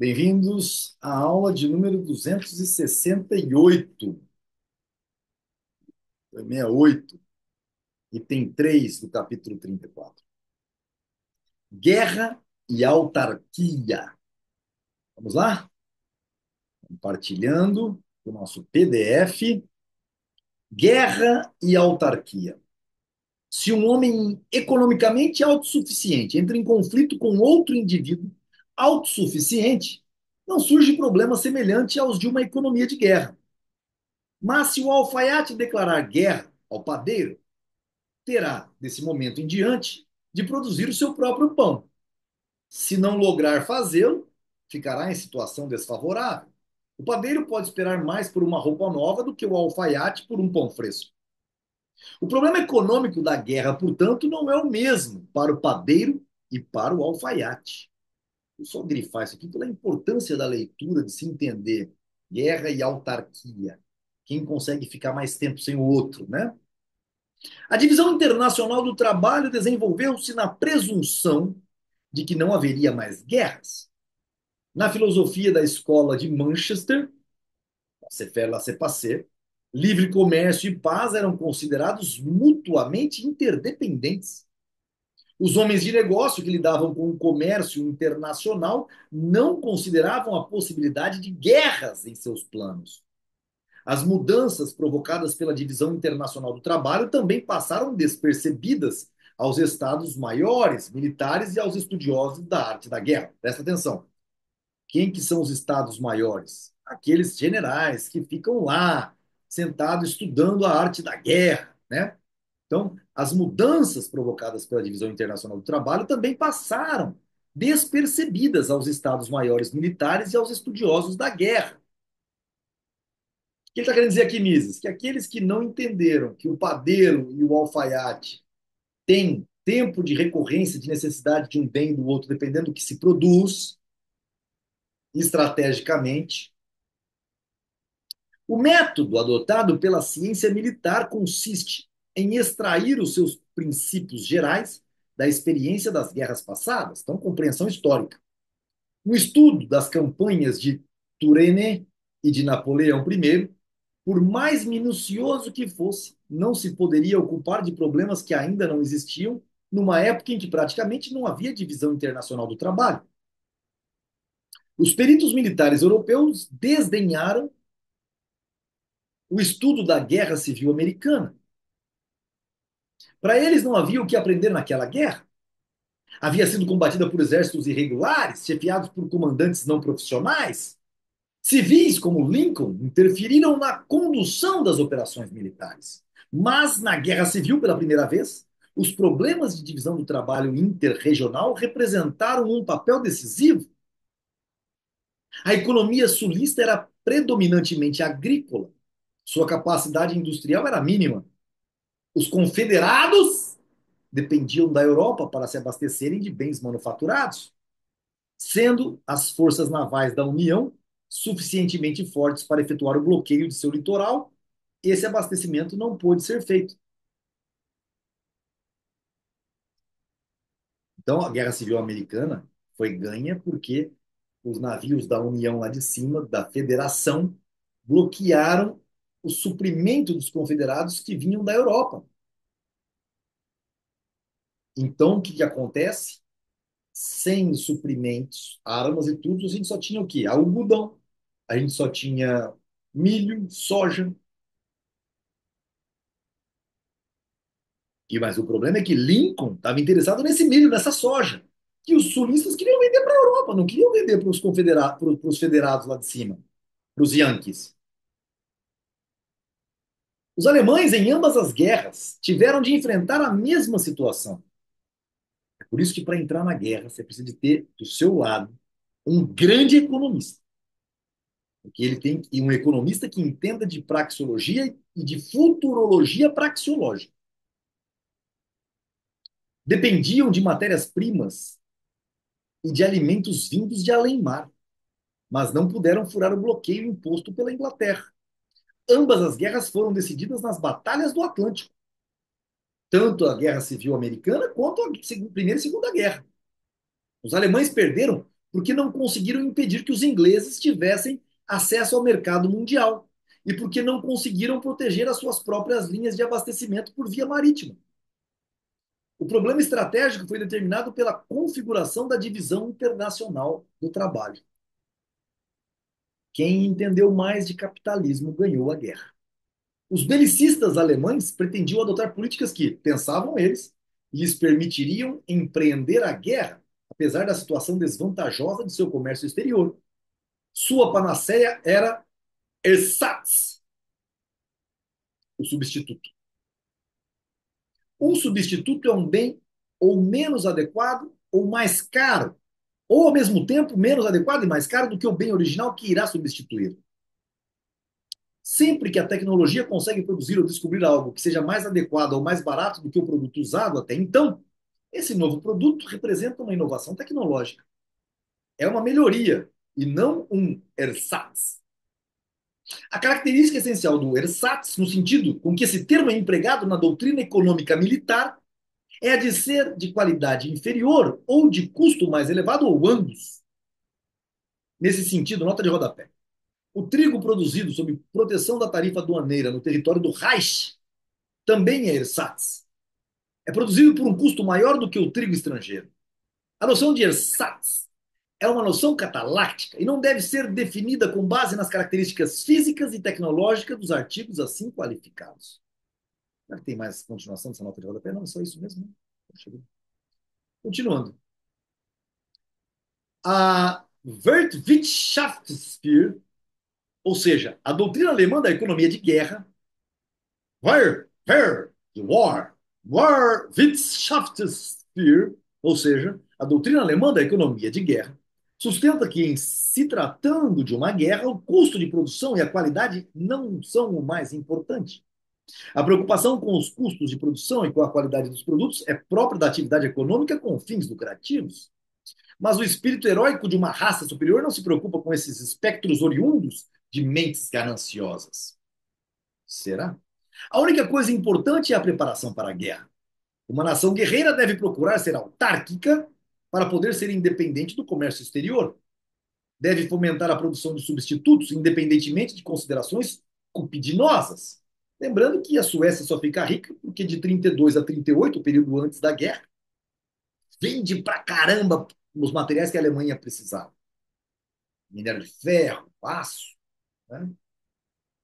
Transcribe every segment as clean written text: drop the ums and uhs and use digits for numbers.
Bem-vindos à aula de número 268. Foi 68 e tem 3 do capítulo 34. Guerra e autarquia. Vamos lá? Compartilhando o nosso PDF. Guerra e autarquia. Se um homem economicamente autossuficiente entra em conflito com outro indivíduo autossuficiente, não surge problema semelhante aos de uma economia de guerra. Mas se o alfaiate declarar guerra ao padeiro, terá, desse momento em diante, de produzir o seu próprio pão. Se não lograr fazê-lo, ficará em situação desfavorável. O padeiro pode esperar mais por uma roupa nova do que o alfaiate por um pão fresco. O problema econômico da guerra, portanto, não é o mesmo para o padeiro e para o alfaiate. Vou só grifar isso aqui pela importância da leitura, de se entender guerra e autarquia. Quem consegue ficar mais tempo sem o outro, né? A divisão internacional do trabalho desenvolveu-se na presunção de que não haveria mais guerras. Na filosofia da escola de Manchester, laissez-faire, laissez-passer, livre comércio e paz eram considerados mutuamente interdependentes. Os homens de negócio que lidavam com o comércio internacional não consideravam a possibilidade de guerras em seus planos. As mudanças provocadas pela divisão internacional do trabalho também passaram despercebidas aos estados maiores, militares e aos estudiosos da arte da guerra. Presta atenção. Quem que são os estados maiores? Aqueles generais que ficam lá, sentados estudando a arte da guerra, né? Então, as mudanças provocadas pela divisão internacional do trabalho também passaram despercebidas aos estados maiores militares e aos estudiosos da guerra. O que ele está querendo dizer aqui, Mises? Que aqueles que não entenderam que o padeiro e o alfaiate têm tempo de recorrência, de necessidade de um bem e do outro, dependendo do que se produz estrategicamente. O método adotado pela ciência militar consiste em extrair os seus princípios gerais da experiência das guerras passadas, então, compreensão histórica. O estudo das campanhas de Turenne e de Napoleão I, por mais minucioso que fosse, não se poderia ocupar de problemas que ainda não existiam, numa época em que praticamente não havia divisão internacional do trabalho. Os peritos militares europeus desdenharam o estudo da Guerra Civil Americana. Para eles não havia o que aprender naquela guerra. Havia sido combatida por exércitos irregulares, chefiados por comandantes não profissionais. Civis como Lincoln interferiram na condução das operações militares. Mas na Guerra Civil, pela primeira vez, os problemas de divisão do trabalho interregional representaram um papel decisivo. A economia sulista era predominantemente agrícola. Sua capacidade industrial era mínima. Os confederados dependiam da Europa para se abastecerem de bens manufaturados, sendo as forças navais da União suficientemente fortes para efetuar o bloqueio de seu litoral, esse abastecimento não pôde ser feito. Então, a Guerra Civil Americana foi ganha porque os navios da União lá de cima, da Federação, bloquearam o suprimento dos confederados que vinham da Europa. Então, o que, que acontece? Sem suprimentos, armas e tudo, a gente só tinha o quê? Algodão. A gente só tinha milho, soja. Mas o problema é que Lincoln estava interessado nesse milho, nessa soja, que os sulistas queriam vender para a Europa, não queriam vender para os confederados, para os federados lá de cima, para os Yankees. Os alemães, em ambas as guerras, tiveram de enfrentar a mesma situação. É por isso que, para entrar na guerra, você precisa de ter do seu lado um grande economista. Porque ele tem e um economista que entenda de praxeologia e de futurologia praxeológica. Dependiam de matérias-primas e de alimentos vindos de além-mar, mas não puderam furar o bloqueio imposto pela Inglaterra. Ambas as guerras foram decididas nas batalhas do Atlântico, tanto a Guerra Civil Americana quanto a Primeira e Segunda Guerra. Os alemães perderam porque não conseguiram impedir que os ingleses tivessem acesso ao mercado mundial e porque não conseguiram proteger as suas próprias linhas de abastecimento por via marítima. O problema estratégico foi determinado pela configuração da divisão internacional do trabalho. Quem entendeu mais de capitalismo ganhou a guerra. Os belicistas alemães pretendiam adotar políticas que, pensavam eles, lhes permitiriam empreender a guerra, apesar da situação desvantajosa de seu comércio exterior. Sua panaceia era Ersatz, o substituto. Um substituto é um bem ou menos adequado ou mais caro, ou ao mesmo tempo menos adequado e mais caro do que o bem original que irá substituir. Sempre que a tecnologia consegue produzir ou descobrir algo que seja mais adequado ou mais barato do que o produto usado até então, esse novo produto representa uma inovação tecnológica. É uma melhoria e não um ersatz. A característica essencial do ersatz, no sentido com que esse termo é empregado na doutrina econômica militar, é a de ser de qualidade inferior ou de custo mais elevado, ou ambos. Nesse sentido, nota de rodapé. O trigo produzido sob proteção da tarifa aduaneira no território do Reich também é ersatz. É produzido por um custo maior do que o trigo estrangeiro. A noção de ersatz é uma noção cataláctica e não deve ser definida com base nas características físicas e tecnológicas dos artigos assim qualificados. Será que tem mais continuação dessa nota de rodapé? Não, é só isso mesmo. Né? Continuando. A Weltwirtschaftslehre, ou seja, a doutrina alemã da economia de guerra, War, Wirtschaftslehre, ou seja, a doutrina alemã da economia de guerra, sustenta que, em se tratando de uma guerra, o custo de produção e a qualidade não são o mais importante. A preocupação com os custos de produção e com a qualidade dos produtos é própria da atividade econômica com fins lucrativos. Mas o espírito heróico de uma raça superior não se preocupa com esses espectros oriundos de mentes gananciosas. Será? A única coisa importante é a preparação para a guerra. Uma nação guerreira deve procurar ser autárquica para poder ser independente do comércio exterior. Deve fomentar a produção de substitutos, independentemente de considerações cupidinosas. Lembrando que a Suécia só fica rica porque de 32 a 38, o período antes da guerra, vende pra caramba os materiais que a Alemanha precisava. Minério de ferro, aço. Né?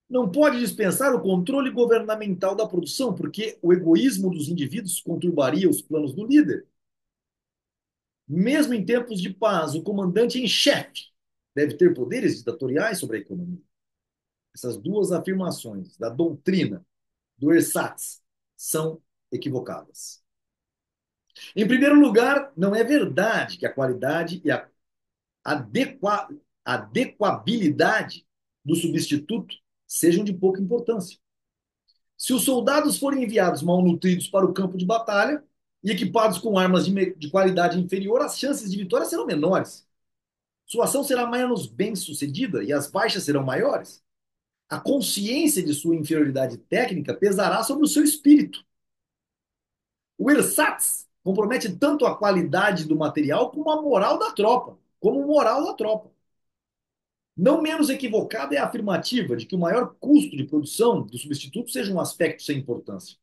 Não pode dispensar o controle governamental da produção, porque o egoísmo dos indivíduos conturbaria os planos do líder. Mesmo em tempos de paz, o comandante em chefe deve ter poderes ditatoriais sobre a economia. Essas duas afirmações da doutrina do ersatz são equivocadas. Em primeiro lugar, não é verdade que a qualidade e a adequabilidade do substituto sejam de pouca importância. Se os soldados forem enviados mal nutridos para o campo de batalha e equipados com armas de qualidade inferior, as chances de vitória serão menores. Sua ação será menos bem-sucedida e as baixas serão maiores. A consciência de sua inferioridade técnica pesará sobre o seu espírito. O ersatz compromete tanto a qualidade do material como a moral da tropa, Não menos equivocada é a afirmativa de que o maior custo de produção do substituto seja um aspecto sem importância.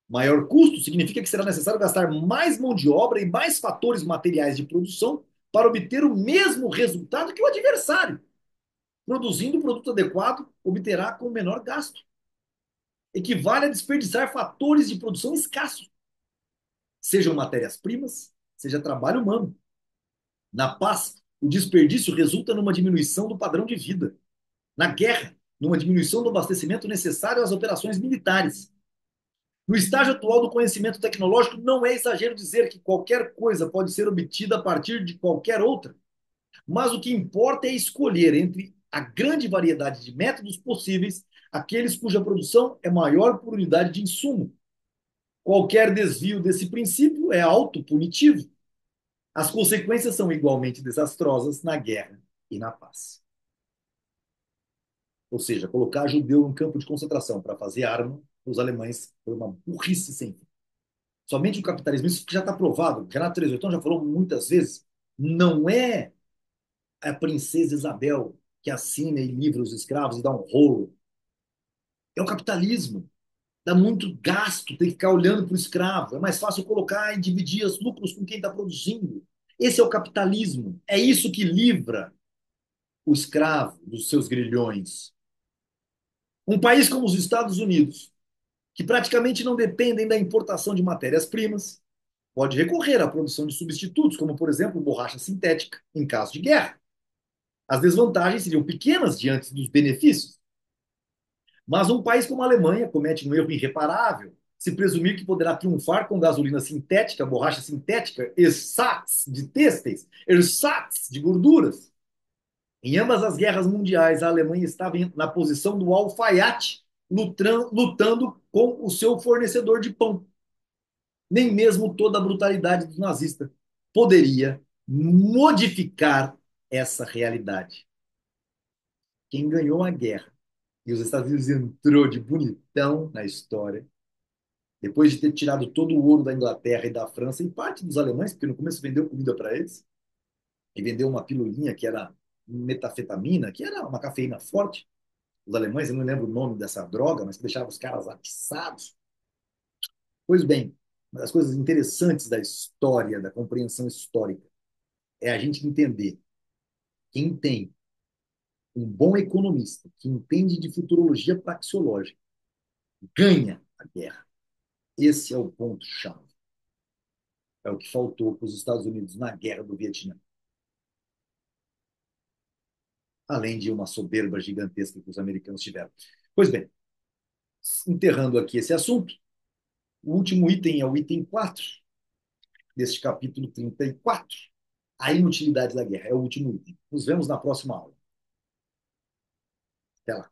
Maior custo significa que será necessário gastar mais mão de obra e mais fatores materiais de produção para obter o mesmo resultado que o adversário. Produzindo o produto adequado, obterá com menor gasto. Equivale a desperdiçar fatores de produção escassos, sejam matérias-primas, seja trabalho humano. Na paz, o desperdício resulta numa diminuição do padrão de vida. Na guerra, numa diminuição do abastecimento necessário às operações militares. No estágio atual do conhecimento tecnológico, não é exagero dizer que qualquer coisa pode ser obtida a partir de qualquer outra. Mas o que importa é escolher entre a grande variedade de métodos possíveis aqueles cuja produção é maior por unidade de insumo. Qualquer desvio desse princípio é autopunitivo. As consequências são igualmente desastrosas na guerra e na paz. Ou seja, colocar judeu em campo de concentração para fazer arma, os alemães, foi uma burrice sem fim. Somente o capitalismo, isso que já está provado, Renato Trezetão já falou muitas vezes, não é a princesa Isabel, que assina e livra os escravos e dá um rolo. É o capitalismo. Dá muito gasto, tem que ficar olhando para o escravo. É mais fácil colocar e dividir os lucros com quem está produzindo. Esse é o capitalismo. É isso que livra o escravo dos seus grilhões. Um país como os Estados Unidos, que praticamente não dependem da importação de matérias-primas, pode recorrer à produção de substitutos, como, por exemplo, borracha sintética, em caso de guerra. As desvantagens seriam pequenas diante dos benefícios. Mas um país como a Alemanha comete um erro irreparável se presumir que poderá triunfar com gasolina sintética, borracha sintética, ersatz de têxteis, ersatz de gorduras. Em ambas as guerras mundiais, a Alemanha estava na posição do alfaiate, lutando com o seu fornecedor de pão. Nem mesmo toda a brutalidade dos nazistas poderia modificar essa realidade. Quem ganhou a guerra e os Estados Unidos entrou de bonitão na história, depois de ter tirado todo o ouro da Inglaterra e da França e parte dos alemães, porque no começo vendeu comida para eles, e vendeu uma pilulinha que era metafetamina, que era uma cafeína forte. Os alemães, eu não lembro o nome dessa droga, mas que deixava os caras atiçados. Pois bem, uma das coisas interessantes da história, da compreensão histórica, é a gente entender quem tem um bom economista, que entende de futurologia praxeológica, ganha a guerra. Esse é o ponto-chave. É o que faltou para os Estados Unidos na guerra do Vietnã. Além de uma soberba gigantesca que os americanos tiveram. Pois bem, enterrando aqui esse assunto, o último item é o item 4 deste capítulo 34. A inutilidade da guerra é o último item. Nos vemos na próxima aula. Até lá.